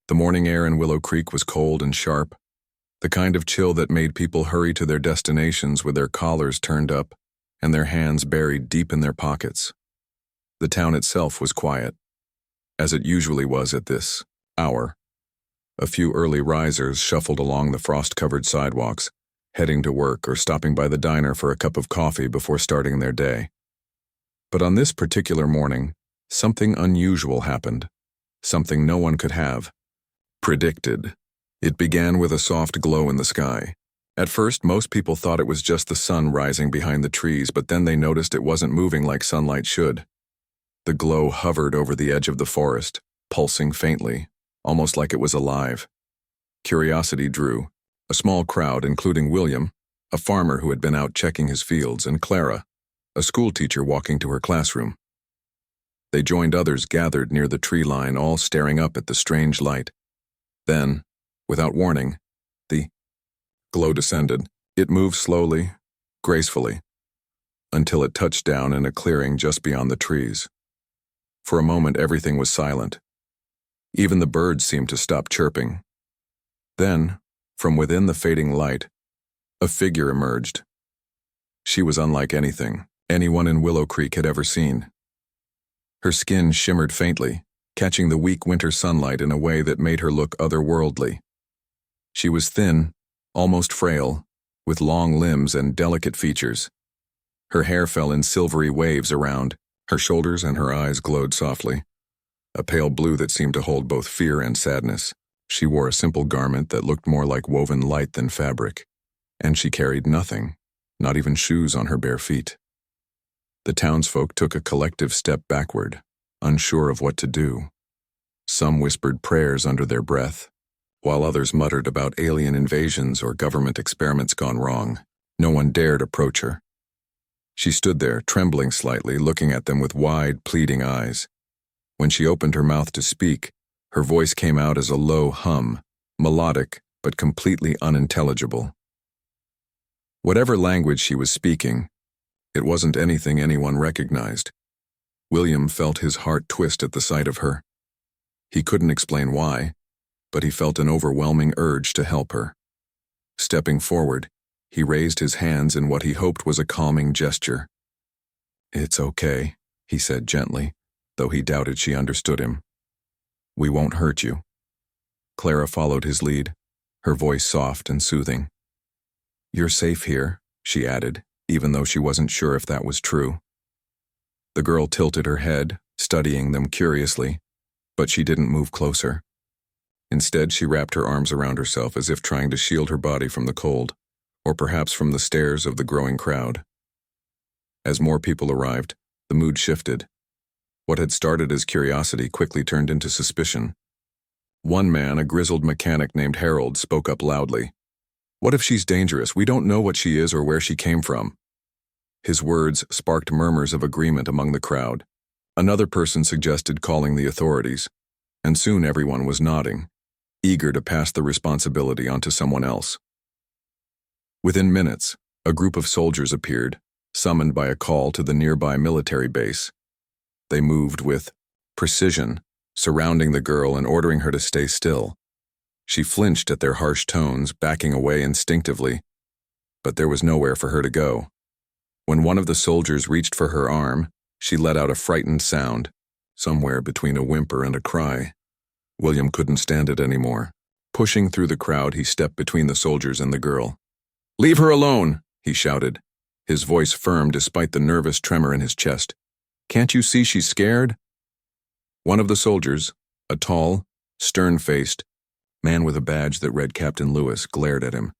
The morning air in Willow Creek was cold and sharp, the kind of chill that made people hurry to their destinations with their collars turned up and their hands buried deep in their pockets. The town itself was quiet, as it usually was at this hour. A few early risers shuffled along the frost-covered sidewalks, heading to work or stopping by the diner for a cup of coffee before starting their day. But on this particular morning, something unusual happened, something no one could have predicted. It began with a soft glow in the sky. At first, most people thought it was just the sun rising behind the trees, but then they noticed it wasn't moving like sunlight should. The glow hovered over the edge of the forest, pulsing faintly, almost like it was alive. Curiosity drew a small crowd, including William, a farmer who had been out checking his fields, and Clara, a schoolteacher walking to her classroom. They joined others gathered near the tree line, all staring up at the strange light. Then, without warning, the glow descended. It moved slowly, gracefully, until it touched down in a clearing just beyond the trees. For a moment, everything was silent. Even the birds seemed to stop chirping. Then, from within the fading light, a figure emerged. She was unlike anything anyone in Willow Creek had ever seen. Her skin shimmered faintly, catching the weak winter sunlight in a way that made her look otherworldly. She was thin, almost frail, with long limbs and delicate features. Her hair fell in silvery waves around her shoulders, and her eyes glowed softly, a pale blue that seemed to hold both fear and sadness. She wore a simple garment that looked more like woven light than fabric, and she carried nothing, not even shoes on her bare feet. The townsfolk took a collective step backward, unsure of what to do. Some whispered prayers under their breath, while others muttered about alien invasions or government experiments gone wrong. No one dared approach her. She stood there, trembling slightly, looking at them with wide, pleading eyes. When she opened her mouth to speak, her voice came out as a low hum, melodic but completely unintelligible. Whatever language she was speaking, it wasn't anything anyone recognized. William felt his heart twist at the sight of her. He couldn't explain why, but he felt an overwhelming urge to help her. Stepping forward, he raised his hands in what he hoped was a calming gesture. "It's okay," he said gently, though he doubted she understood him. "We won't hurt you." Clara followed his lead, her voice soft and soothing. "You're safe here," she added, even though she wasn't sure if that was true. The girl tilted her head, studying them curiously, but she didn't move closer. Instead, she wrapped her arms around herself as if trying to shield her body from the cold, or perhaps from the stares of the growing crowd. As more people arrived, the mood shifted. What had started as curiosity quickly turned into suspicion. One man, a grizzled mechanic named Harold, spoke up loudly. "What if she's dangerous? We don't know what she is or where she came from." His words sparked murmurs of agreement among the crowd. Another person suggested calling the authorities, and soon everyone was nodding, eager to pass the responsibility onto someone else. Within minutes, a group of soldiers appeared, summoned by a call to the nearby military base. They moved with precision, surrounding the girl and ordering her to stay still. She flinched at their harsh tones, backing away instinctively, but there was nowhere for her to go. When one of the soldiers reached for her arm, she let out a frightened sound, somewhere between a whimper and a cry. William couldn't stand it anymore. Pushing through the crowd, he stepped between the soldiers and the girl. "Leave her alone," he shouted, his voice firm despite the nervous tremor in his chest. "Can't you see she's scared?" One of the soldiers, a tall, stern-faced man with a badge that read Captain Lewis, glared at him.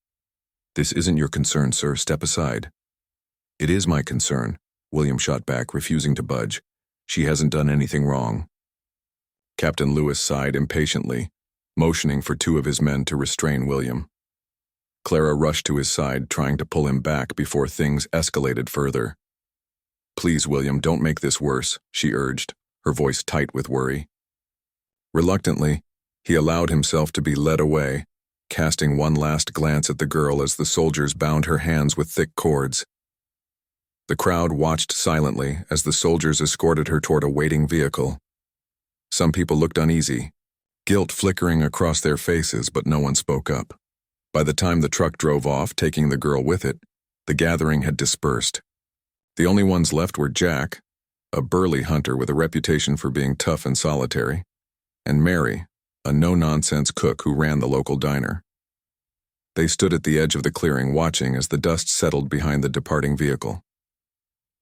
"This isn't your concern, sir. Step aside." "It is my concern," William shot back, refusing to budge. "She hasn't done anything wrong." Captain Lewis sighed impatiently, motioning for two of his men to restrain William. Clara rushed to his side, trying to pull him back before things escalated further. "Please, William, don't make this worse," she urged, her voice tight with worry. Reluctantly, he allowed himself to be led away, casting one last glance at the girl as the soldiers bound her hands with thick cords. The crowd watched silently as the soldiers escorted her toward a waiting vehicle. Some people looked uneasy, guilt flickering across their faces, but no one spoke up. By the time the truck drove off, taking the girl with it, the gathering had dispersed. The only ones left were Jack, a burly hunter with a reputation for being tough and solitary, and Mary, a no-nonsense cook who ran the local diner. They stood at the edge of the clearing watching as the dust settled behind the departing vehicle.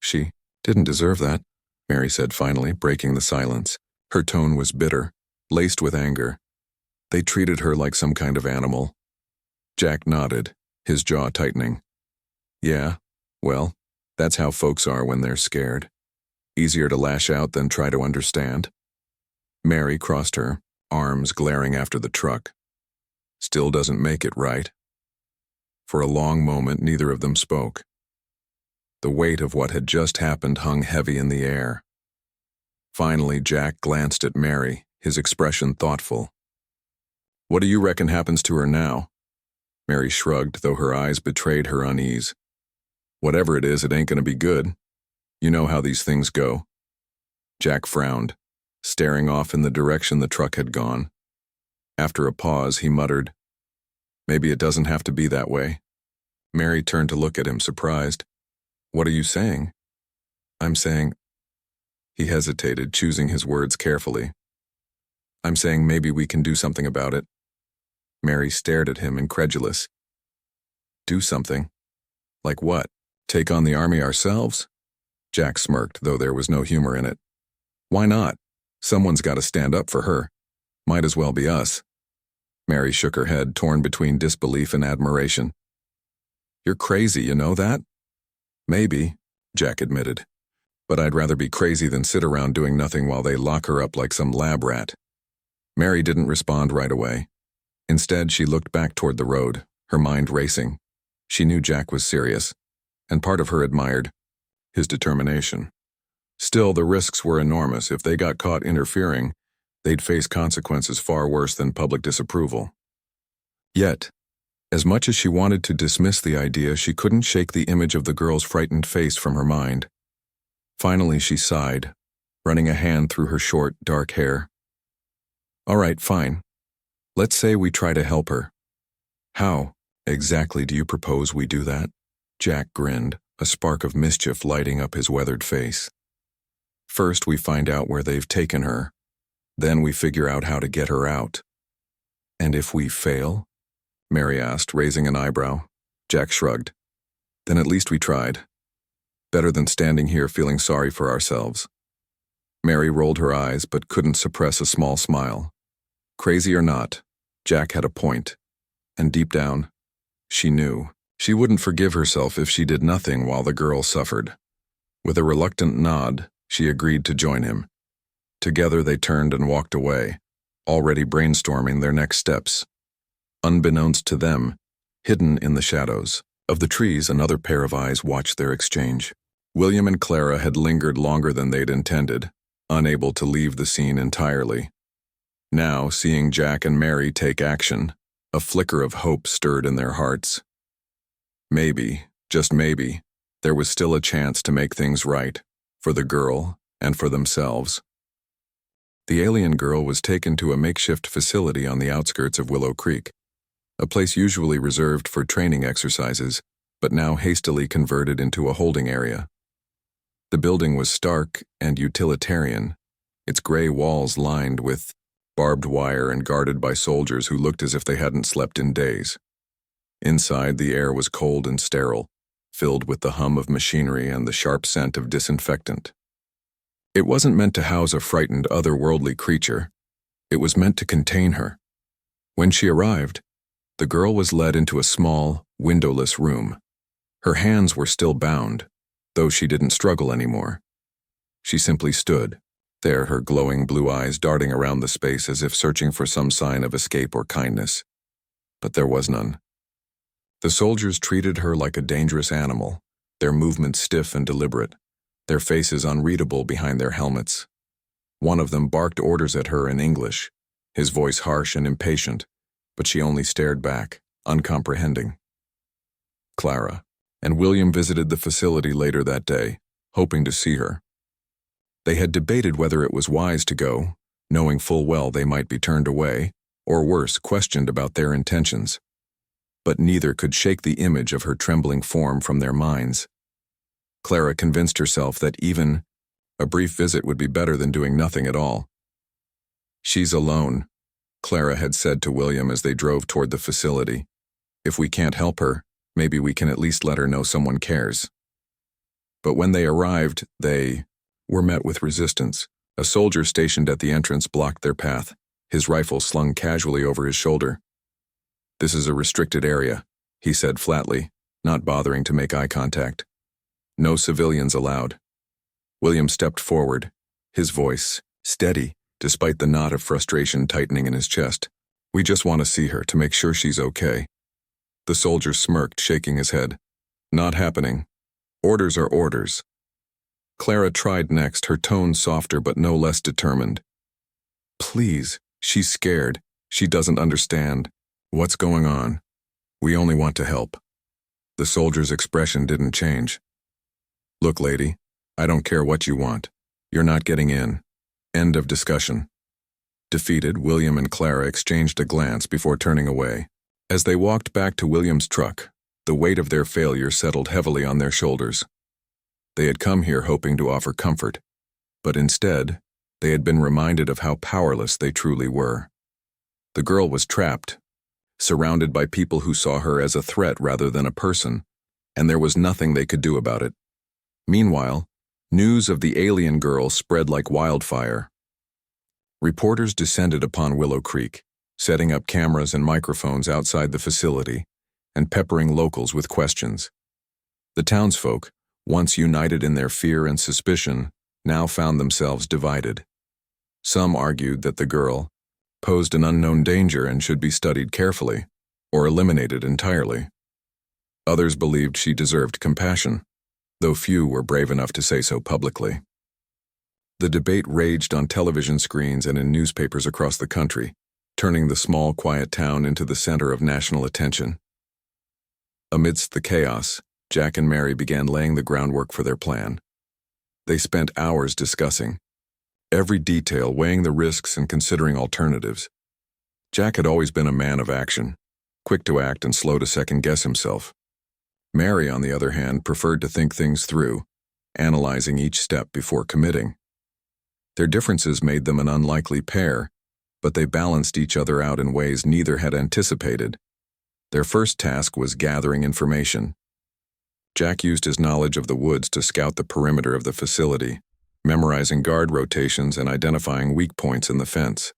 "She didn't deserve that," Mary said finally, breaking the silence. Her tone was bitter, laced with anger. They treated her like some kind of animal. Jack nodded, his jaw tightening. "Yeah, well, that's how folks are when they're scared. Easier to lash out than try to understand." Mary crossed her, arms glaring after the truck. "Still doesn't make it, right?" For a long moment, neither of them spoke. The weight of what had just happened hung heavy in the air. Finally, Jack glanced at Mary, his expression thoughtful. "What do you reckon happens to her now?" Mary shrugged, though her eyes betrayed her unease. "Whatever it is, it ain't gonna be good. You know how these things go." Jack frowned, staring off in the direction the truck had gone. After a pause, he muttered, "Maybe it doesn't have to be that way." Mary turned to look at him, surprised. "What are you saying?" "I'm saying—" He hesitated, choosing his words carefully. "I'm saying maybe we can do something about it." Mary stared at him, incredulous. "Do something? Like what? Take on the army ourselves?" Jack smirked, though there was no humor in it. "Why not? Someone's got to stand up for her. Might as well be us." Mary shook her head, torn between disbelief and admiration. "You're crazy, you know that?" "Maybe," Jack admitted. "But I'd rather be crazy than sit around doing nothing while they lock her up like some lab rat." Mary didn't respond right away. Instead, she looked back toward the road, her mind racing. She knew Jack was serious, and part of her admired his determination. Still, the risks were enormous. If they got caught interfering, they'd face consequences far worse than public disapproval. Yet, as much as she wanted to dismiss the idea, she couldn't shake the image of the girl's frightened face from her mind. Finally, she sighed, running a hand through her short, dark hair. "All right, fine. Let's say we try to help her. How exactly do you propose we do that?" Jack grinned, a spark of mischief lighting up his weathered face. "First, we find out where they've taken her. Then we figure out how to get her out." "And if we fail?" Mary asked, raising an eyebrow. Jack shrugged. "Then at least we tried. Better than standing here feeling sorry for ourselves." Mary rolled her eyes but couldn't suppress a small smile. Crazy or not, Jack had a point. And deep down, she knew. She wouldn't forgive herself if she did nothing while the girl suffered. With a reluctant nod, she agreed to join him. Together they turned and walked away, already brainstorming their next steps. Unbeknownst to them, hidden in the shadows of the trees, another pair of eyes watched their exchange. William and Clara had lingered longer than they'd intended, unable to leave the scene entirely. Now, seeing Jack and Mary take action, a flicker of hope stirred in their hearts. Maybe, just maybe, there was still a chance to make things right, for the girl and for themselves. The alien girl was taken to a makeshift facility on the outskirts of Willow Creek, a place usually reserved for training exercises, but now hastily converted into a holding area. The building was stark and utilitarian, its gray walls lined with barbed wire and guarded by soldiers who looked as if they hadn't slept in days. Inside, the air was cold and sterile, filled with the hum of machinery and the sharp scent of disinfectant. It wasn't meant to house a frightened, otherworldly creature. It was meant to contain her. When she arrived, the girl was led into a small, windowless room. Her hands were still bound, though she didn't struggle anymore. She simply stood, there, her glowing blue eyes darting around the space as if searching for some sign of escape or kindness. But there was none. The soldiers treated her like a dangerous animal, their movements stiff and deliberate, their faces unreadable behind their helmets. One of them barked orders at her in English, his voice harsh and impatient, but she only stared back, uncomprehending. Clara and William visited the facility later that day, hoping to see her. They had debated whether it was wise to go, knowing full well they might be turned away, or worse, questioned about their intentions. But neither could shake the image of her trembling form from their minds. Clara convinced herself that even a brief visit would be better than doing nothing at all. "She's alone," Clara had said to William as they drove toward the facility. "If we can't help her, maybe we can at least let her know someone cares." But when they arrived, they were met with resistance. A soldier stationed at the entrance blocked their path, his rifle slung casually over his shoulder. "This is a restricted area," he said flatly, not bothering to make eye contact. "No civilians allowed." William stepped forward, his voice steady, despite the knot of frustration tightening in his chest. "We just want to see her to make sure she's okay." The soldier smirked, shaking his head. "Not happening. Orders are orders." Clara tried next, her tone softer but no less determined. "Please, she's scared. She doesn't understand. What's going on? We only want to help." The soldier's expression didn't change. "Look, lady, I don't care what you want. You're not getting in. End of discussion." Defeated, William and Clara exchanged a glance before turning away. As they walked back to William's truck, the weight of their failure settled heavily on their shoulders. They had come here hoping to offer comfort, but instead, they had been reminded of how powerless they truly were. The girl was trapped, surrounded by people who saw her as a threat rather than a person, and there was nothing they could do about it. Meanwhile, news of the alien girl spread like wildfire. Reporters descended upon Willow Creek, setting up cameras and microphones outside the facility and peppering locals with questions. The townsfolk, once united in their fear and suspicion, now found themselves divided. Some argued that the girl posed an unknown danger and should be studied carefully, or eliminated entirely. Others believed she deserved compassion, though few were brave enough to say so publicly. The debate raged on television screens and in newspapers across the country, turning the small, quiet town into the center of national attention. Amidst the chaos, Jack and Mary began laying the groundwork for their plan. They spent hours discussing every detail, weighing the risks and considering alternatives. Jack had always been a man of action, quick to act and slow to second-guess himself. Mary, on the other hand, preferred to think things through, analyzing each step before committing. Their differences made them an unlikely pair, but they balanced each other out in ways neither had anticipated. Their first task was gathering information. Jack used his knowledge of the woods to scout the perimeter of the facility, memorizing guard rotations and identifying weak points in the fence.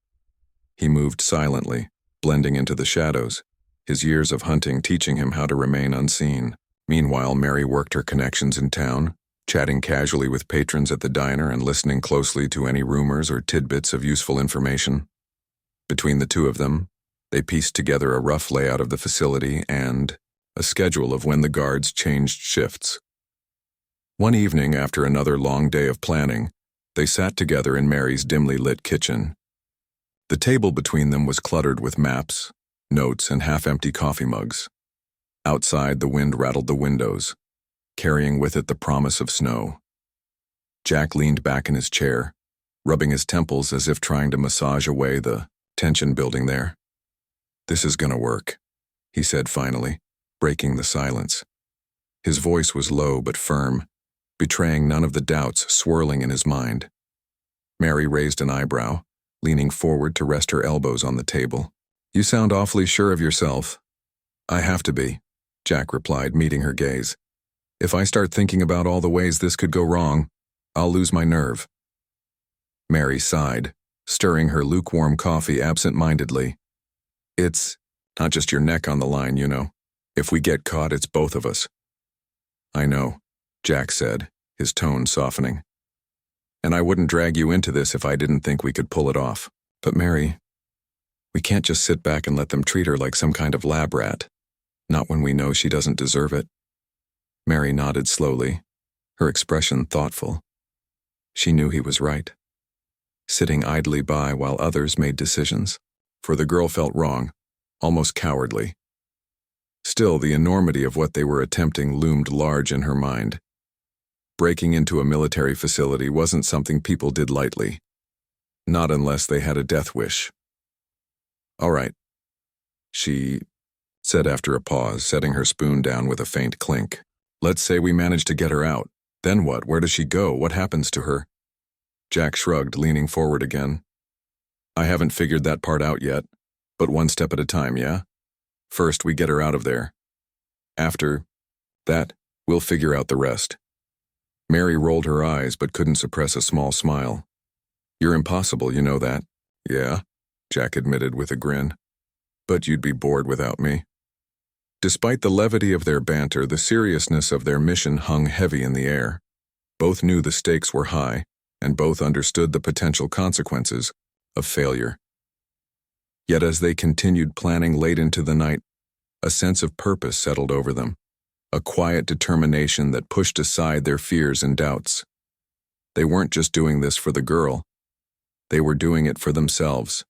He moved silently, blending into the shadows, his years of hunting teaching him how to remain unseen. Meanwhile, Mary worked her connections in town, chatting casually with patrons at the diner and listening closely to any rumors or tidbits of useful information. Between the two of them, they pieced together a rough layout of the facility and a schedule of when the guards changed shifts. One evening, after another long day of planning, they sat together in Mary's dimly lit kitchen. The table between them was cluttered with maps, notes, and half-empty coffee mugs. Outside, the wind rattled the windows, carrying with it the promise of snow. Jack leaned back in his chair, rubbing his temples as if trying to massage away the tension building there. "This is gonna work," he said finally, breaking the silence. His voice was low but firm, betraying none of the doubts swirling in his mind. Mary raised an eyebrow, leaning forward to rest her elbows on the table. "You sound awfully sure of yourself." "I have to be," Jack replied, meeting her gaze. "If I start thinking about all the ways this could go wrong, I'll lose my nerve." Mary sighed, stirring her lukewarm coffee absent-mindedly. "It's not just your neck on the line, you know. If we get caught, it's both of us." "I know," Jack said, his tone softening. "And I wouldn't drag you into this if I didn't think we could pull it off. But Mary, we can't just sit back and let them treat her like some kind of lab rat. Not when we know she doesn't deserve it." Mary nodded slowly, her expression thoughtful. She knew he was right. Sitting idly by while others made decisions, for the girl felt wrong, almost cowardly. Still, the enormity of what they were attempting loomed large in her mind. Breaking into a military facility wasn't something people did lightly. Not unless they had a death wish. All right, she said after a pause, setting her spoon down with a faint clink. Let's say we manage to get her out. Then what? Where does she go? What happens to her? Jack shrugged, leaning forward again. I haven't figured that part out yet, but one step at a time, yeah? First, we get her out of there. After that, we'll figure out the rest. Mary rolled her eyes but couldn't suppress a small smile. You're impossible, you know that. Yeah, Jack admitted with a grin. But you'd be bored without me. Despite the levity of their banter, the seriousness of their mission hung heavy in the air. Both knew the stakes were high, and both understood the potential consequences of failure. Yet as they continued planning late into the night, a sense of purpose settled over them, a quiet determination that pushed aside their fears and doubts. They weren't just doing this for the girl. They were doing it for themselves,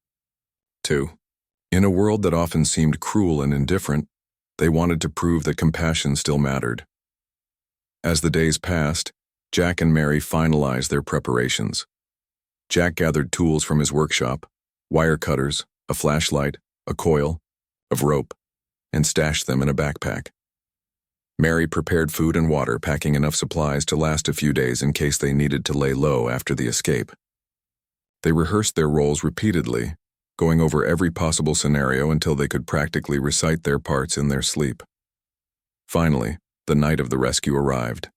too. In a world that often seemed cruel and indifferent, they wanted to prove that compassion still mattered. As the days passed, Jack and Mary finalized their preparations. Jack gathered tools from his workshop, wire cutters, a flashlight, a coil of rope, and stashed them in a backpack. Mary prepared food and water, packing enough supplies to last a few days in case they needed to lay low after the escape. They rehearsed their roles repeatedly, going over every possible scenario until they could practically recite their parts in their sleep. Finally, the night of the rescue arrived.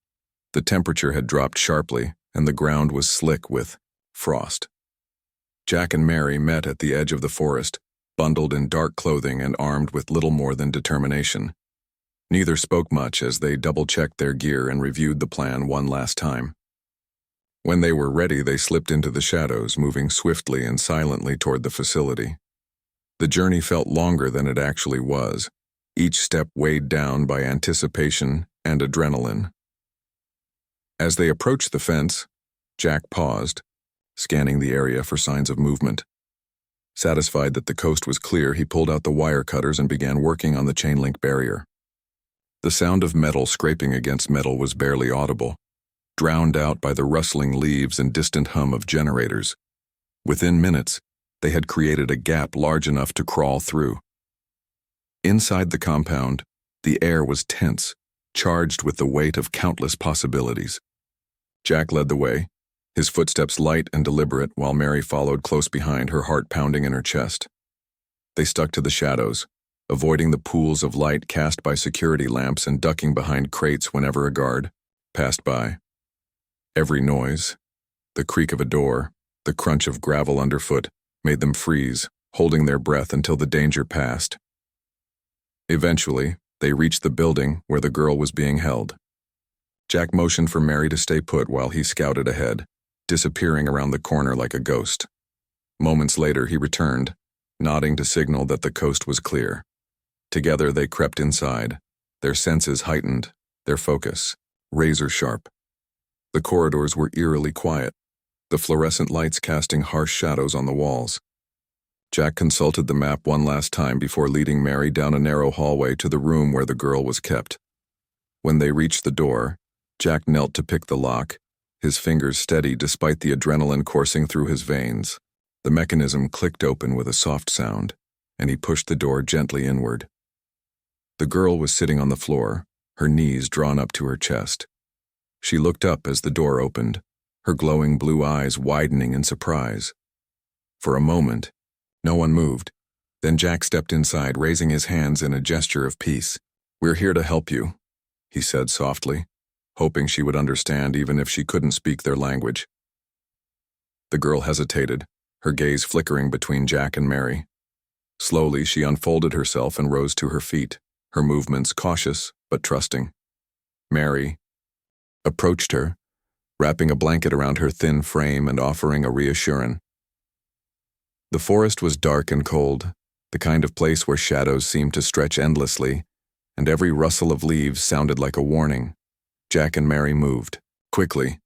The temperature had dropped sharply, and the ground was slick with frost. Jack and Mary met at the edge of the forest, bundled in dark clothing and armed with little more than determination. Neither spoke much as they double-checked their gear and reviewed the plan one last time. When they were ready, they slipped into the shadows, moving swiftly and silently toward the facility. The journey felt longer than it actually was, each step weighed down by anticipation and adrenaline. As they approached the fence, Jack paused, scanning the area for signs of movement. Satisfied that the coast was clear, he pulled out the wire cutters and began working on the chain-link barrier. The sound of metal scraping against metal was barely audible, drowned out by the rustling leaves and distant hum of generators. Within minutes, they had created a gap large enough to crawl through. Inside the compound, the air was tense, charged with the weight of countless possibilities. Jack led the way, his footsteps light and deliberate, while Mary followed close behind, her heart pounding in her chest. They stuck to the shadows, avoiding the pools of light cast by security lamps and ducking behind crates whenever a guard passed by. Every noise, the creak of a door, the crunch of gravel underfoot, made them freeze, holding their breath until the danger passed. Eventually, they reached the building where the girl was being held. Jack motioned for Mary to stay put while he scouted ahead, disappearing around the corner like a ghost. Moments later, he returned, nodding to signal that the coast was clear. Together, they crept inside, their senses heightened, their focus razor-sharp. The corridors were eerily quiet, the fluorescent lights casting harsh shadows on the walls. Jack consulted the map one last time before leading Mary down a narrow hallway to the room where the girl was kept. When they reached the door, Jack knelt to pick the lock, his fingers steady despite the adrenaline coursing through his veins. The mechanism clicked open with a soft sound, and he pushed the door gently inward. The girl was sitting on the floor, her knees drawn up to her chest. She looked up as the door opened, her glowing blue eyes widening in surprise. For a moment, no one moved. Then Jack stepped inside, raising his hands in a gesture of peace. "We're here to help you," he said softly, hoping she would understand even if she couldn't speak their language. The girl hesitated, her gaze flickering between Jack and Mary. Slowly, she unfolded herself and rose to her feet, her movements cautious but trusting. Mary approached her, wrapping a blanket around her thin frame and offering a reassurance. The forest was dark and cold, the kind of place where shadows seemed to stretch endlessly, and every rustle of leaves sounded like a warning. Jack and Mary moved, quickly,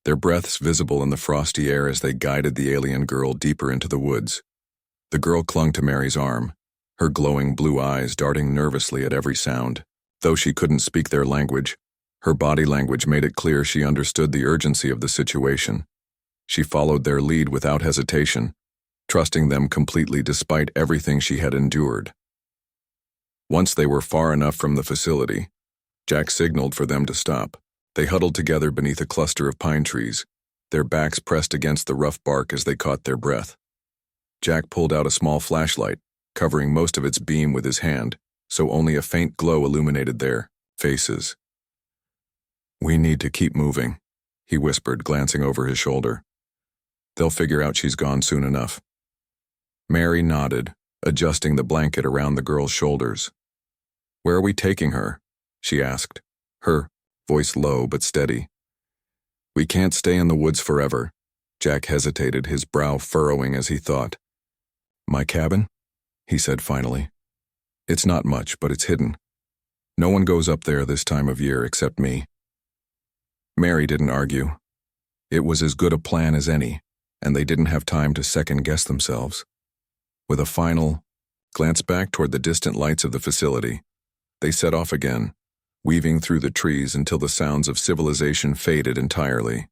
their breaths visible in the frosty air as they guided the alien girl deeper into the woods. The girl clung to Mary's arm, her glowing blue eyes darting nervously at every sound. Though she couldn't speak their language, her body language made it clear she understood the urgency of the situation. She followed their lead without hesitation, trusting them completely despite everything she had endured. Once they were far enough from the facility, Jack signaled for them to stop. They huddled together beneath a cluster of pine trees, their backs pressed against the rough bark as they caught their breath. Jack pulled out a small flashlight, covering most of its beam with his hand, so only a faint glow illuminated their faces. "We need to keep moving," he whispered, glancing over his shoulder. "They'll figure out she's gone soon enough." Mary nodded, adjusting the blanket around the girl's shoulders. "Where are we taking her?" she asked, her voice low but steady. "We can't stay in the woods forever." Jack hesitated, his brow furrowing as he thought. "My cabin?" he said finally. "It's not much, but it's hidden. No one goes up there this time of year except me." Mary didn't argue. It was as good a plan as any, and they didn't have time to second-guess themselves. With a final glance back toward the distant lights of the facility, they set off again, weaving through the trees until the sounds of civilization faded entirely.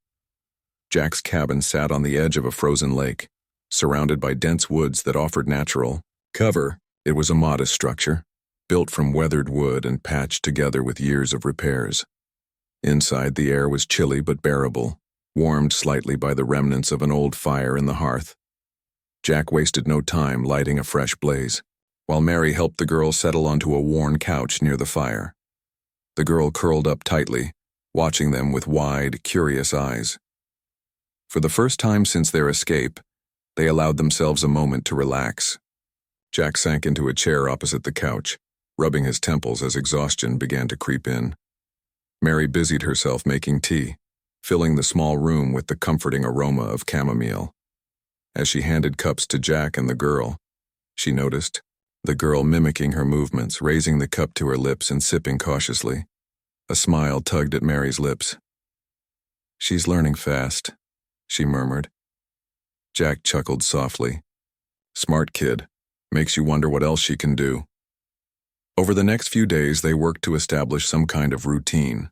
Jack's cabin sat on the edge of a frozen lake, surrounded by dense woods that offered natural cover. It was a modest structure, built from weathered wood and patched together with years of repairs. Inside, the air was chilly but bearable, warmed slightly by the remnants of an old fire in the hearth. Jack wasted no time lighting a fresh blaze, while Mary helped the girl settle onto a worn couch near the fire. The girl curled up tightly, watching them with wide, curious eyes. For the first time since their escape, they allowed themselves a moment to relax. Jack sank into a chair opposite the couch, rubbing his temples as exhaustion began to creep in. Mary busied herself making tea, filling the small room with the comforting aroma of chamomile. As she handed cups to Jack and the girl, she noticed the girl mimicking her movements, raising the cup to her lips and sipping cautiously. A smile tugged at Mary's lips. "She's learning fast," she murmured. Jack chuckled softly. "Smart kid. Makes you wonder what else she can do." Over the next few days, they worked to establish some kind of routine.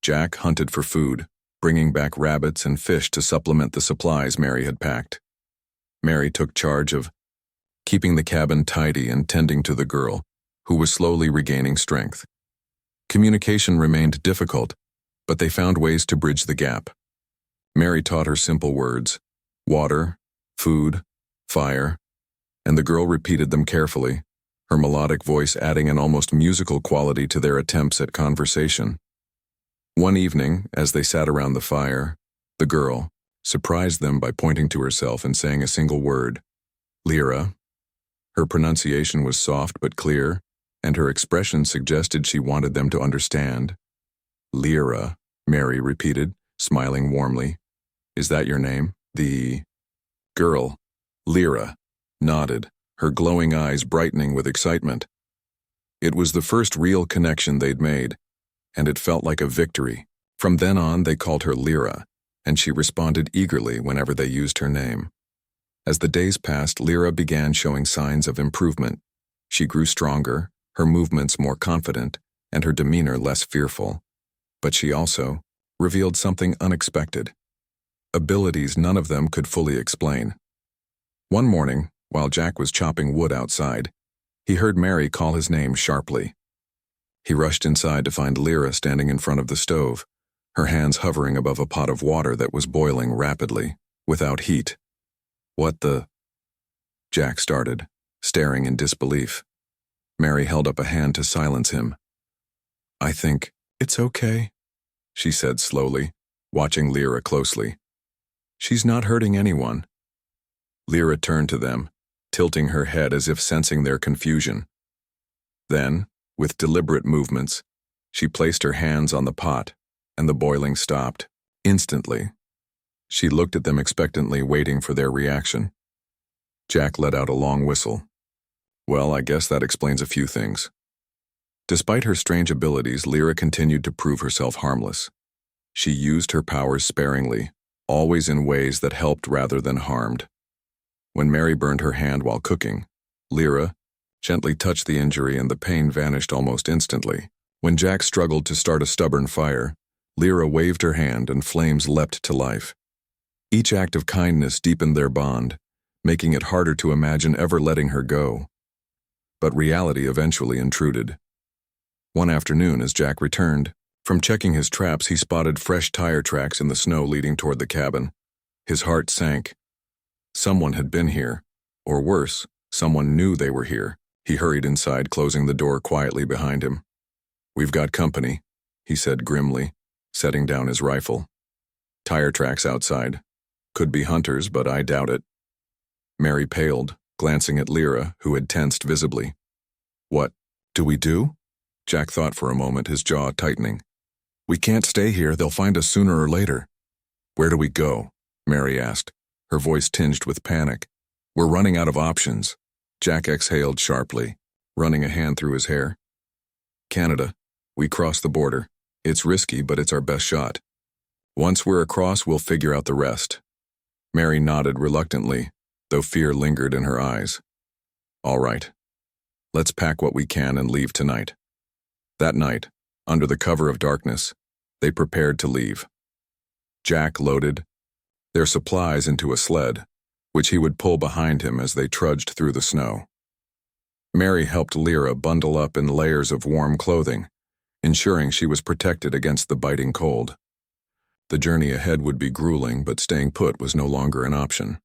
Jack hunted for food, bringing back rabbits and fish to supplement the supplies Mary had packed. Mary took charge of keeping the cabin tidy and tending to the girl, who was slowly regaining strength. Communication remained difficult, but they found ways to bridge the gap. Mary taught her simple words: water, food, fire, and the girl repeated them carefully, her melodic voice adding an almost musical quality to their attempts at conversation. One evening, as they sat around the fire, the girl surprised them by pointing to herself and saying a single word: "Lyra." Her pronunciation was soft but clear, and her expression suggested she wanted them to understand. "Lyra," Mary repeated, smiling warmly. "Is that your name?" The girl, Lyra, nodded, her glowing eyes brightening with excitement. It was the first real connection they'd made, and it felt like a victory. From then on, they called her Lyra, and she responded eagerly whenever they used her name. As the days passed, Lyra began showing signs of improvement. She grew stronger, her movements more confident, and her demeanor less fearful. But she also revealed something unexpected. Abilities none of them could fully explain. One morning, while Jack was chopping wood outside, he heard Mary call his name sharply. He rushed inside to find Lyra standing in front of the stove, her hands hovering above a pot of water that was boiling rapidly, without heat. "What the?" Jack started, staring in disbelief. Mary held up a hand to silence him. "I think it's okay," she said slowly, watching Lyra closely. "She's not hurting anyone." Lyra turned to them, tilting her head as if sensing their confusion. Then, with deliberate movements, she placed her hands on the pot, and the boiling stopped. Instantly, she looked at them expectantly, waiting for their reaction. Jack let out a long whistle. "Well, I guess that explains a few things." Despite her strange abilities, Lyra continued to prove herself harmless. She used her powers sparingly, always in ways that helped rather than harmed. When Mary burned her hand while cooking, Lyra gently touched the injury and the pain vanished almost instantly. When Jack struggled to start a stubborn fire, Lyra waved her hand and flames leapt to life. Each act of kindness deepened their bond, making it harder to imagine ever letting her go. But reality eventually intruded. One afternoon, as Jack returned from checking his traps, he spotted fresh tire tracks in the snow leading toward the cabin. His heart sank. Someone had been here, or worse, someone knew they were here. He hurried inside, closing the door quietly behind him. "We've got company," he said grimly, setting down his rifle. "Tire tracks outside. Could be hunters, but I doubt it." Mary paled, glancing at Lyra, who had tensed visibly. "What do we do?" Jack thought for a moment, his jaw tightening. "We can't stay here. They'll find us sooner or later." "Where do we go?" Mary asked, her voice tinged with panic. "We're running out of options." Jack exhaled sharply, running a hand through his hair. "Canada. We cross the border. It's risky, but it's our best shot. Once we're across, we'll figure out the rest." Mary nodded reluctantly, though fear lingered in her eyes. "All right. Let's pack what we can and leave tonight." That night, under the cover of darkness, they prepared to leave. Jack loaded their supplies into a sled, which he would pull behind him as they trudged through the snow. Mary helped Lyra bundle up in layers of warm clothing, ensuring she was protected against the biting cold. The journey ahead would be grueling, but staying put was no longer an option.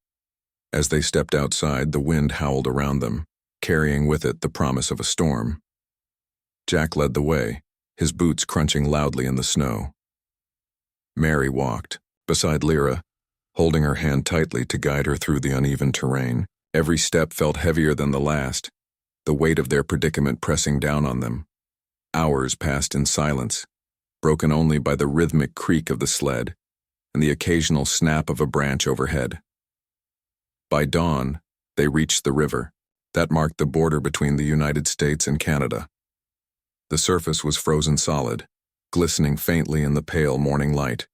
As they stepped outside, the wind howled around them, carrying with it the promise of a storm. Jack led the way, his boots crunching loudly in the snow. Mary walked beside Lyra, holding her hand tightly to guide her through the uneven terrain. Every step felt heavier than the last, the weight of their predicament pressing down on them. Hours passed in silence, broken only by the rhythmic creak of the sled and the occasional snap of a branch overhead. By dawn, they reached the river that marked the border between the United States and Canada. The surface was frozen solid, glistening faintly in the pale morning light.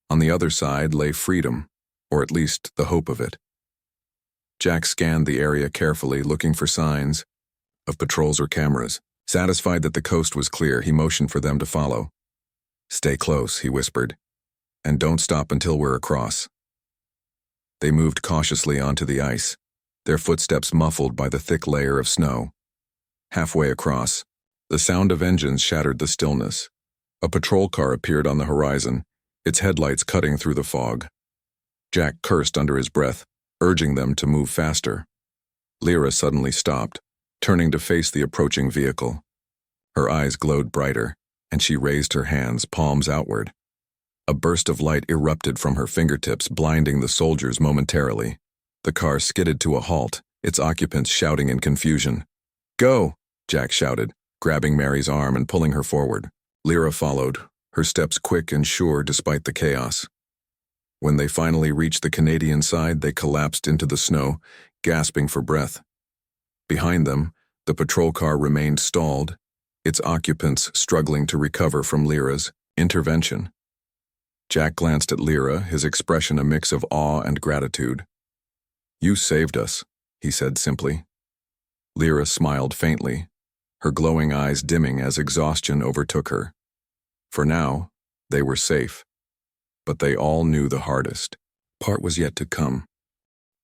On the other side lay freedom, or at least the hope of it. Jack scanned the area carefully, looking for signs of patrols or cameras. Satisfied that the coast was clear, he motioned for them to follow. "Stay close," he whispered, "and don't stop until we're across." They moved cautiously onto the ice, their footsteps muffled by the thick layer of snow. Halfway across, the sound of engines shattered the stillness. A patrol car appeared on the horizon, its headlights cutting through the fog. Jack cursed under his breath, urging them to move faster. Lyra suddenly stopped, turning to face the approaching vehicle. Her eyes glowed brighter, and she raised her hands, palms outward. A burst of light erupted from her fingertips, blinding the soldiers momentarily. The car skidded to a halt, its occupants shouting in confusion. "Go!" Jack shouted, grabbing Mary's arm and pulling her forward. Lyra followed, her steps quick and sure despite the chaos. When they finally reached the Canadian side, they collapsed into the snow, gasping for breath. Behind them, the patrol car remained stalled, its occupants struggling to recover from Lyra's intervention. Jack glanced at Lyra, his expression a mix of awe and gratitude. "You saved us," he said simply. Lyra smiled faintly, her glowing eyes dimming as exhaustion overtook her. For now, they were safe. But they all knew the hardest part was yet to come.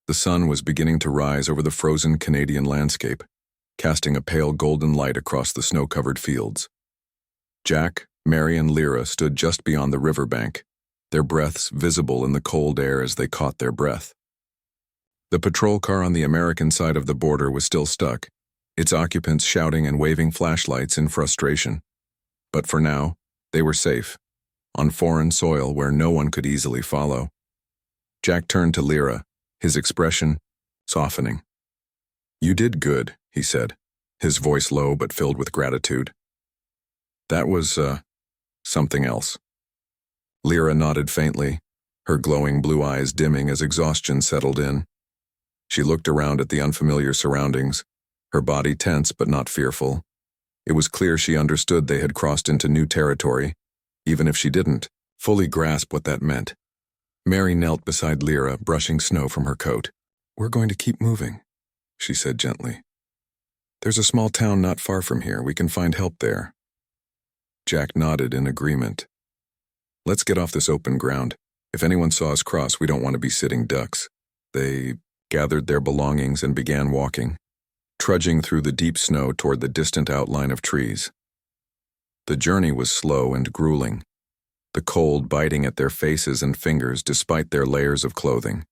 The sun was beginning to rise over the frozen Canadian landscape, casting a pale golden light across the snow-covered fields. Jack, Mary, and Lyra stood just beyond the riverbank, their breaths visible in the cold air as they caught their breath. The patrol car on the American side of the border was still stuck, its occupants shouting and waving flashlights in frustration. But for now, they were safe, on foreign soil where no one could easily follow. Jack turned to Lyra, his expression softening. "You did good," he said, his voice low but filled with gratitude. "That was, something else." Lyra nodded faintly, her glowing blue eyes dimming as exhaustion settled in. She looked around at the unfamiliar surroundings, her body tense but not fearful. It was clear she understood they had crossed into new territory, even if she didn't fully grasp what that meant. Mary knelt beside Lyra, brushing snow from her coat. "We're going to keep moving," she said gently. "There's a small town not far from here. We can find help there." Jack nodded in agreement. "Let's get off this open ground. If anyone saw us cross, we don't want to be sitting ducks. They gathered their belongings and began walking, trudging through the deep snow toward the distant outline of trees. The journey was slow and grueling, the cold biting at their faces and fingers despite their layers of clothing.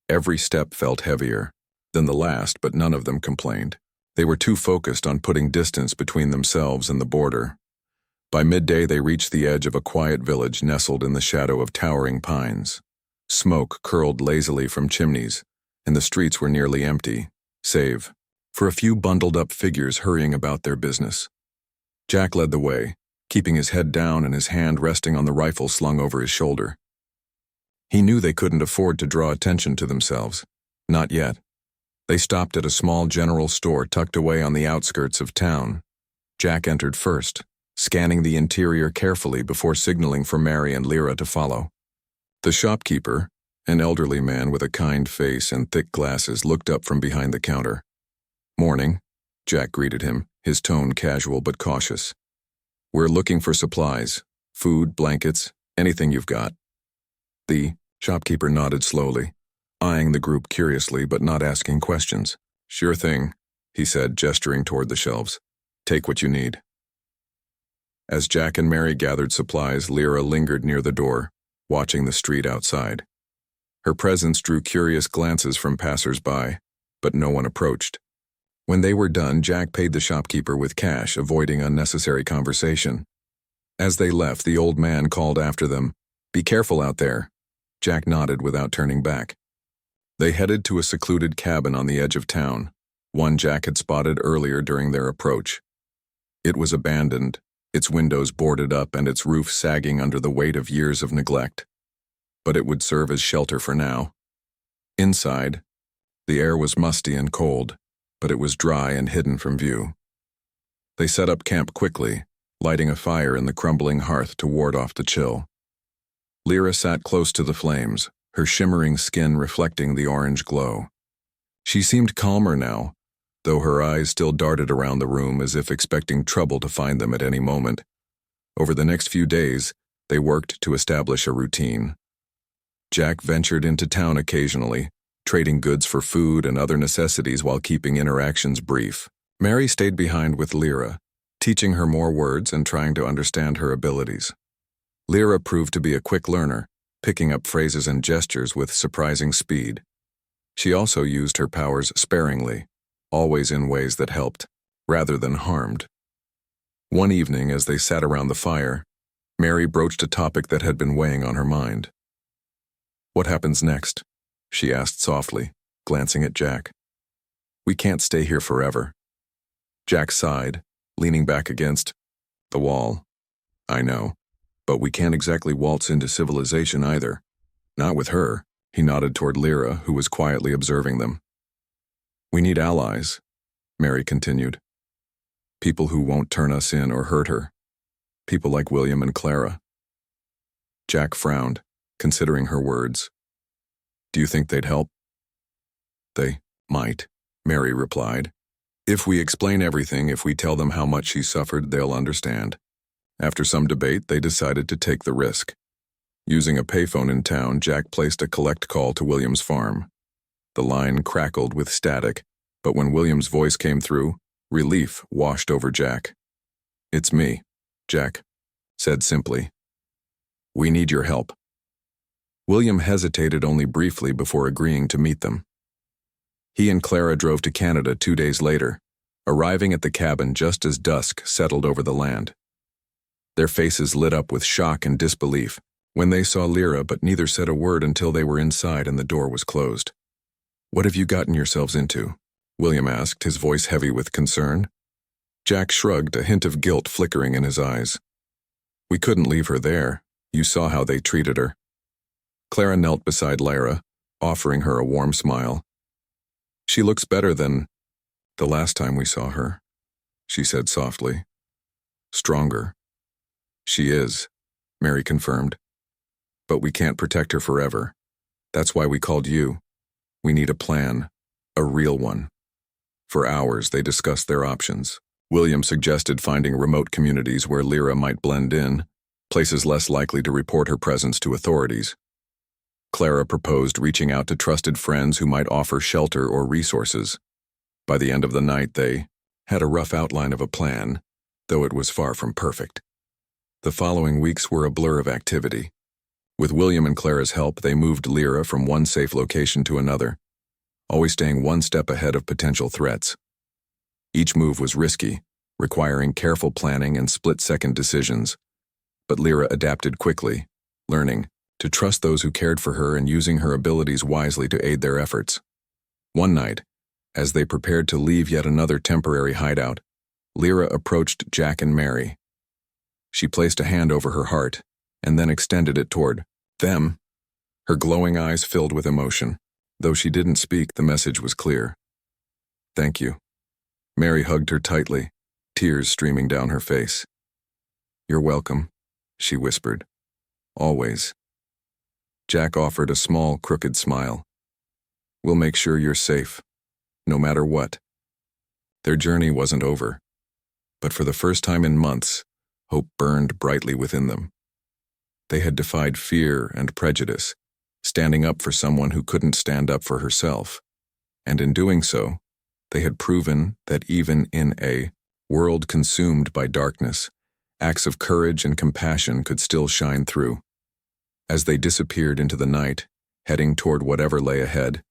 Every step felt heavier than the last, but none of them complained. They were too focused on putting distance between themselves and the border. By midday, they reached the edge of a quiet village nestled in the shadow of towering pines. Smoke curled lazily from chimneys, and the streets were nearly empty, save for a few bundled-up figures hurrying about their business. Jack led the way, keeping his head down and his hand resting on the rifle slung over his shoulder. He knew they couldn't afford to draw attention to themselves. Not yet. They stopped at a small general store tucked away on the outskirts of town. Jack entered first, scanning the interior carefully before signaling for Mary and Lyra to follow. The shopkeeper, an elderly man with a kind face and thick glasses, looked up from behind the counter. "Morning," Jack greeted him, his tone casual but cautious. "We're looking for supplies, food, blankets, anything you've got." The shopkeeper nodded slowly, eyeing the group curiously but not asking questions. "Sure thing," he said, gesturing toward the shelves. "Take what you need." As Jack and Mary gathered supplies, Lyra lingered near the door, watching the street outside. Her presence drew curious glances from passers-by, but no one approached. When they were done, Jack paid the shopkeeper with cash, avoiding unnecessary conversation. As they left, the old man called after them, "Be careful out there." Jack nodded without turning back. They headed to a secluded cabin on the edge of town, one Jack had spotted earlier during their approach. It was abandoned, its windows boarded up and its roof sagging under the weight of years of neglect. But it would serve as shelter for now. Inside, the air was musty and cold, but it was dry and hidden from view. They set up camp quickly, lighting a fire in the crumbling hearth to ward off the chill. Lyra sat close to the flames, her shimmering skin reflecting the orange glow. She seemed calmer now, though her eyes still darted around the room as if expecting trouble to find them at any moment. Over the next few days, they worked to establish a routine. Jack ventured into town occasionally, trading goods for food and other necessities while keeping interactions brief. Mary stayed behind with Lyra, teaching her more words and trying to understand her abilities. Lyra proved to be a quick learner, picking up phrases and gestures with surprising speed. She also used her powers sparingly, always in ways that helped, rather than harmed. One evening, as they sat around the fire, Mary broached a topic that had been weighing on her mind. "What happens next?" she asked softly, glancing at Jack. "We can't stay here forever." Jack sighed, leaning back against the wall. "I know, but we can't exactly waltz into civilization either. Not with her." He nodded toward Lyra, who was quietly observing them. "We need allies," Mary continued. "People who won't turn us in or hurt her. People like William and Clara." Jack frowned, considering her words. "Do you think they'd help?" "They might," Mary replied. "If we explain everything, if we tell them how much she suffered, they'll understand." After some debate, they decided to take the risk. Using a payphone in town, Jack placed a collect call to William's farm. The line crackled with static, but when William's voice came through, relief washed over Jack. "It's me," Jack said simply. "We need your help." William hesitated only briefly before agreeing to meet them. He and Clara drove to Canada 2 days later, arriving at the cabin just as dusk settled over the land. Their faces lit up with shock and disbelief when they saw Lyra, but neither said a word until they were inside and the door was closed. "What have you gotten yourselves into?" William asked, his voice heavy with concern. Jack shrugged, a hint of guilt flickering in his eyes. "We couldn't leave her there. You saw how they treated her." Clara knelt beside Lyra, offering her a warm smile. "She looks better than the last time we saw her," she said softly. "Stronger." "She is," Mary confirmed. "But we can't protect her forever. That's why we called you. We need a plan, a real one." For hours, they discussed their options. William suggested finding remote communities where Lyra might blend in, places less likely to report her presence to authorities. Clara proposed reaching out to trusted friends who might offer shelter or resources. By the end of the night, they had a rough outline of a plan, though it was far from perfect. The following weeks were a blur of activity. With William and Clara's help, they moved Lyra from one safe location to another, always staying one step ahead of potential threats. Each move was risky, requiring careful planning and split-second decisions. But Lyra adapted quickly, learning to trust those who cared for her and using her abilities wisely to aid their efforts. One night, as they prepared to leave yet another temporary hideout, Lyra approached Jack and Mary. She placed a hand over her heart and then extended it toward them. Her glowing eyes filled with emotion. Though she didn't speak, the message was clear. "Thank you." Mary hugged her tightly, tears streaming down her face. "You're welcome," she whispered. "Always." Jack offered a small, crooked smile. "We'll make sure you're safe, no matter what." Their journey wasn't over, but for the first time in months, hope burned brightly within them. They had defied fear and prejudice, standing up for someone who couldn't stand up for herself, and in doing so, they had proven that even in a world consumed by darkness, acts of courage and compassion could still shine through. As they disappeared into the night, heading toward whatever lay ahead,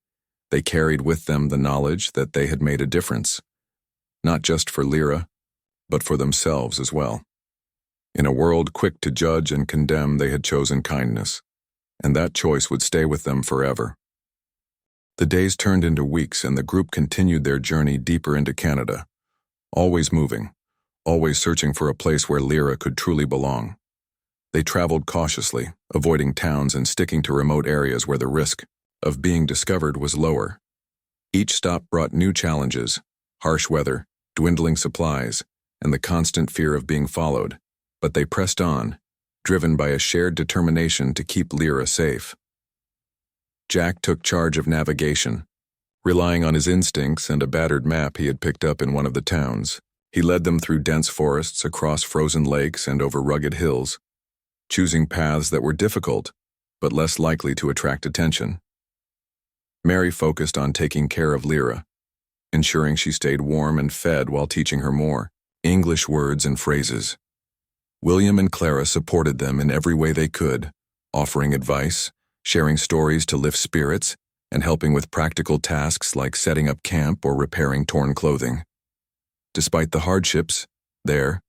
they carried with them the knowledge that they had made a difference, not just for Lyra, but for themselves as well. In a world quick to judge and condemn, they had chosen kindness, and that choice would stay with them forever. The days turned into weeks, and the group continued their journey deeper into Canada, always moving, always searching for a place where Lyra could truly belong. They traveled cautiously, avoiding towns and sticking to remote areas where the risk of being discovered was lower. Each stop brought new challenges: harsh weather, dwindling supplies, and the constant fear of being followed, but they pressed on, driven by a shared determination to keep Lyra safe. Jack took charge of navigation. Relying on his instincts and a battered map he had picked up in one of the towns, he led them through dense forests, across frozen lakes, and over rugged hills, choosing paths that were difficult, but less likely to attract attention. Mary focused on taking care of Lyra, ensuring she stayed warm and fed while teaching her more English words and phrases. William and Clara supported them in every way they could, offering advice, sharing stories to lift spirits, and helping with practical tasks like setting up camp or repairing torn clothing. Despite the hardships, there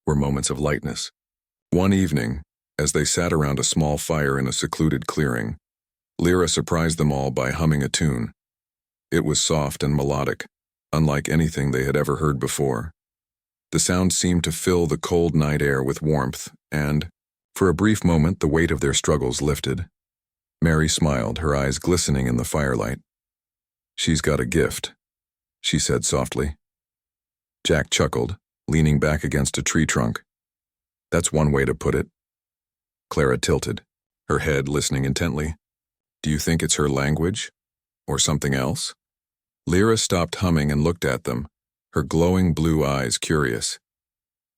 were moments of lightness. One evening, as they sat around a small fire in a secluded clearing, Lyra surprised them all by humming a tune. It was soft and melodic, unlike anything they had ever heard before. The sound seemed to fill the cold night air with warmth, and, for a brief moment, the weight of their struggles lifted. Mary smiled, her eyes glistening in the firelight. "She's got a gift," she said softly. Jack chuckled, leaning back against a tree trunk. "That's one way to put it." Clara tilted, her head listening intently. "Do you think it's her language? Or something else?" Lyra stopped humming and looked at them, her glowing blue eyes curious.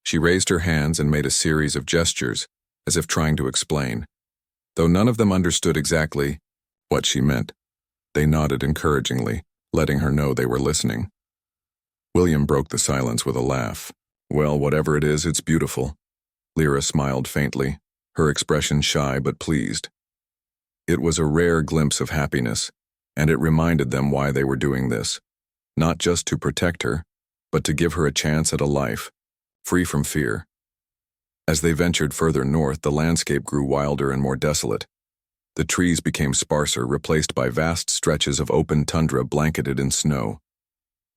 She raised her hands and made a series of gestures, as if trying to explain. Though none of them understood exactly what she meant, they nodded encouragingly, letting her know they were listening. William broke the silence with a laugh. "Well, whatever it is, it's beautiful." Lyra smiled faintly, her expression shy but pleased. It was a rare glimpse of happiness, and it reminded them why they were doing this, not just to protect her, but to give her a chance at a life, free from fear. As they ventured further north, the landscape grew wilder and more desolate. The trees became sparser, replaced by vast stretches of open tundra blanketed in snow.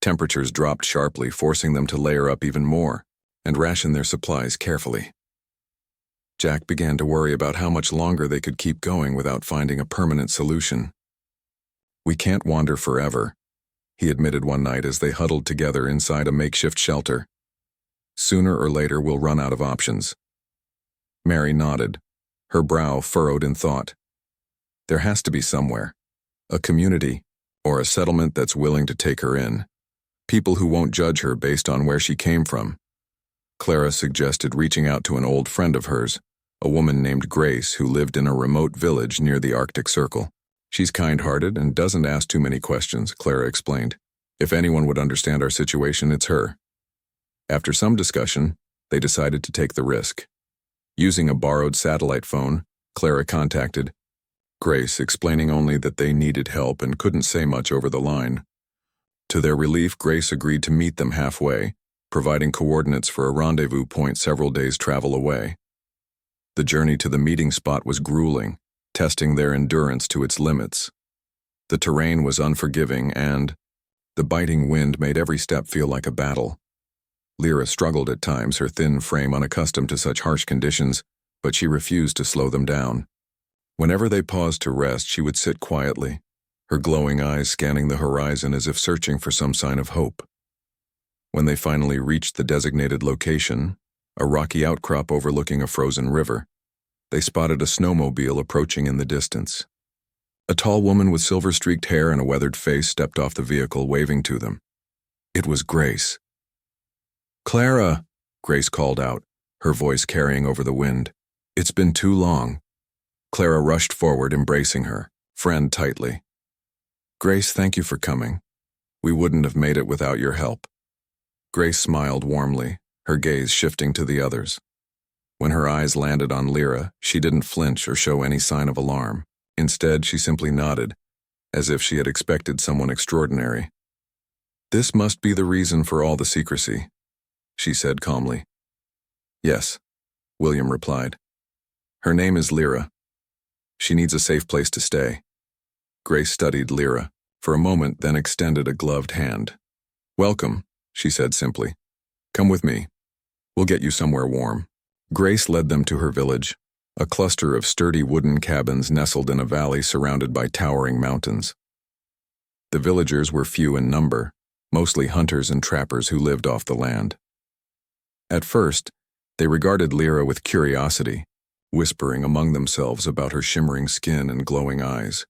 Temperatures dropped sharply, forcing them to layer up even more and ration their supplies carefully. Jack began to worry about how much longer they could keep going without finding a permanent solution. "We can't wander forever," he admitted one night as they huddled together inside a makeshift shelter. "Sooner or later we'll run out of options." Mary nodded, her brow furrowed in thought. "There has to be somewhere, a community, or a settlement that's willing to take her in. People who won't judge her based on where she came from." Clara suggested reaching out to an old friend of hers, a woman named Grace who lived in a remote village near the Arctic Circle. She's kind-hearted and doesn't ask too many questions, Clara explained. If anyone would understand our situation, it's her. After some discussion, they decided to take the risk. Using a borrowed satellite phone, Clara contacted Grace, explaining only that they needed help and couldn't say much over the line. To their relief, Grace agreed to meet them halfway, providing coordinates for a rendezvous point several days' travel away. The journey to the meeting spot was grueling, testing their endurance to its limits. The terrain was unforgiving and the biting wind made every step feel like a battle. Lyra struggled at times, her thin frame unaccustomed to such harsh conditions, but she refused to slow them down. Whenever they paused to rest, she would sit quietly, her glowing eyes scanning the horizon as if searching for some sign of hope. When they finally reached the designated location, a rocky outcrop overlooking a frozen river, they spotted a snowmobile approaching in the distance. A tall woman with silver-streaked hair and a weathered face stepped off the vehicle, waving to them. It was Grace. "Clara," Grace called out, her voice carrying over the wind. "It's been too long." Clara rushed forward, embracing her friend tightly. "Grace, thank you for coming. We wouldn't have made it without your help." Grace smiled warmly, her gaze shifting to the others. When her eyes landed on Lyra, she didn't flinch or show any sign of alarm. Instead, she simply nodded, as if she had expected someone extraordinary. "This must be the reason for all the secrecy," she said calmly. "Yes," William replied. "Her name is Lyra. She needs a safe place to stay." Grace studied Lyra for a moment, then extended a gloved hand. "Welcome," she said simply. "Come with me. We'll get you somewhere warm." Grace led them to her village, a cluster of sturdy wooden cabins nestled in a valley surrounded by towering mountains. The villagers were few in number, mostly hunters and trappers who lived off the land. At first, they regarded Lyra with curiosity, whispering among themselves about her shimmering skin and glowing eyes.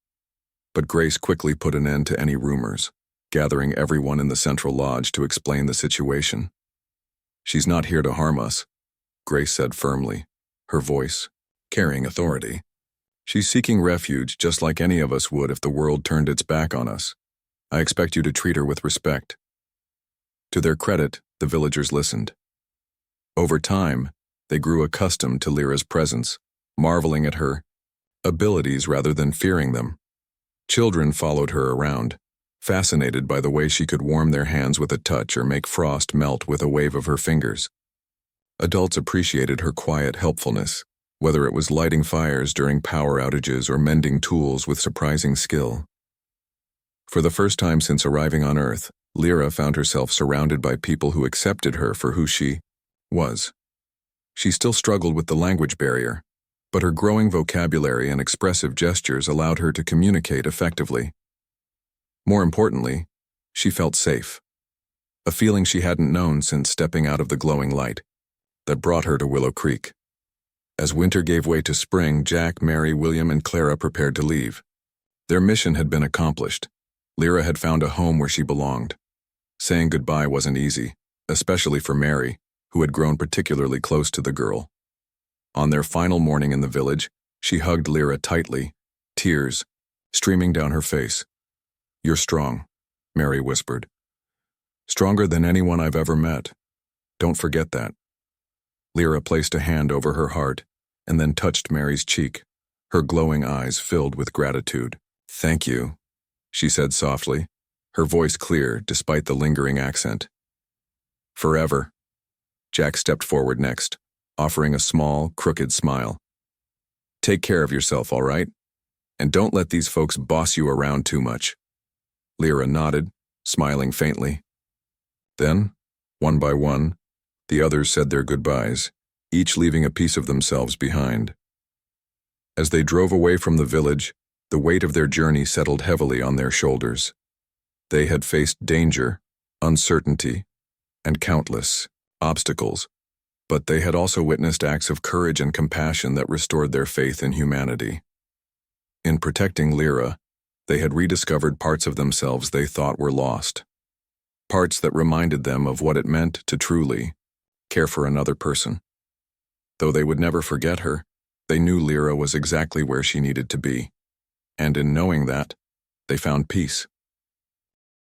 But Grace quickly put an end to any rumors, gathering everyone in the central lodge to explain the situation. "She's not here to harm us," Grace said firmly, her voice carrying authority. "She's seeking refuge just like any of us would if the world turned its back on us. I expect you to treat her with respect." To their credit, the villagers listened. Over time, they grew accustomed to Lyra's presence, marveling at her abilities rather than fearing them. Children followed her around, fascinated by the way she could warm their hands with a touch or make frost melt with a wave of her fingers. Adults appreciated her quiet helpfulness, whether it was lighting fires during power outages or mending tools with surprising skill. For the first time since arriving on Earth, Lyra found herself surrounded by people who accepted her for who she was. She still struggled with the language barrier, but her growing vocabulary and expressive gestures allowed her to communicate effectively. More importantly, she felt safe, a feeling she hadn't known since stepping out of the glowing light that brought her to Willow Creek. As winter gave way to spring, Jack, Mary, William, and Clara prepared to leave. Their mission had been accomplished. Lyra had found a home where she belonged. Saying goodbye wasn't easy, especially for Mary, who had grown particularly close to the girl. On their final morning in the village, she hugged Lyra tightly, tears streaming down her face. "You're strong," Mary whispered. "Stronger than anyone I've ever met. Don't forget that." Lyra placed a hand over her heart and then touched Mary's cheek, her glowing eyes filled with gratitude. "Thank you," she said softly, her voice clear despite the lingering accent. "Forever." Jack stepped forward next, offering a small, crooked smile. "Take care of yourself, all right? And don't let these folks boss you around too much." Lyra nodded, smiling faintly. Then, one by one, the others said their goodbyes, each leaving a piece of themselves behind. As they drove away from the village, the weight of their journey settled heavily on their shoulders. They had faced danger, uncertainty, and countless obstacles, but they had also witnessed acts of courage and compassion that restored their faith in humanity. In protecting Lyra, they had rediscovered parts of themselves they thought were lost, parts that reminded them of what it meant to truly care for another person. Though they would never forget her, They knew Lyra was exactly where she needed to be, and in knowing that, they found peace.